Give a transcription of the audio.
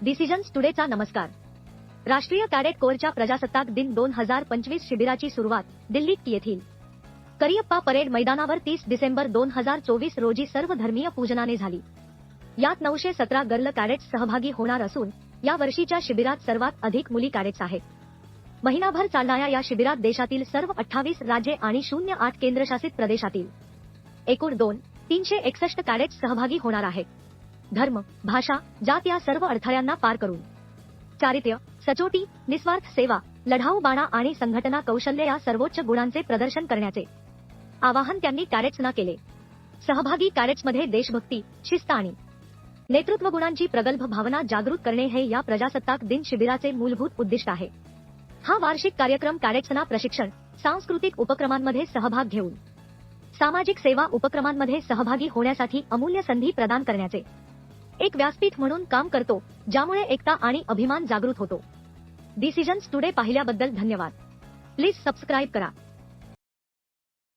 Decisions टुडेचा नमस्कार. राष्ट्रीय cadet कोरच्या प्रजासत्ताक दिन 2025 शिबिराची सुरुवात दिल्लीत येथील करियप्पा परेड मैदानावर 30 डिसेंबर 2024 रोजी सर्व धर्मीय पूजनाने झाली. यात 917 गर्ल कॅडेट्स सहभागी होणार असून या वर्षीच्या शिबिरात सर्वात अधिक मुली कॅडेट्स आहेत. महिनाभर चालणाऱ्या या शिबिरात देशातील सर्व 28 राज्ये आणि 08 केंद्रशासित प्रदेशातील एकूण 361 कॅडेट्स सहभागी होणार आहेत. धर्म, भाषा, जात या सर्व अडथळ्यांना पार करून चारित्र्य, सचोटी, निस्वार्थ सेवा, लढाऊपणा आणि संघटना कौशल्य या सर्वोच्च गुणांचे प्रदर्शन करण्याचे आवाहन त्यांनी कॅडेट्सना केले. सहभागी कॅडेट्समध्ये देशभक्ती, शिस्त आणि नेतृत्व गुणांची प्रगल्भ भावना जागृत करणे हे या प्रजासत्ताक दिन शिबिराचे मूलभूत उद्दिष्ट आहे. हा वार्षिक कार्यक्रम कॅडेट्सना प्रशिक्षण, सांस्कृतिक उपक्रमांमध्ये सहभाग घेऊन सामाजिक सेवा उपक्रमांमध्ये सहभागी होण्यासाठी अमूल्य संधी प्रदान करण्याचे एक व्यासपीठ म्हणून काम करतो, ज्यामुळे एकता आणि अभिमान जागृत होतो. डिसिजन्स टुडे पाहिल्याबद्दल धन्यवाद. प्लीज सबस्क्राईब करा.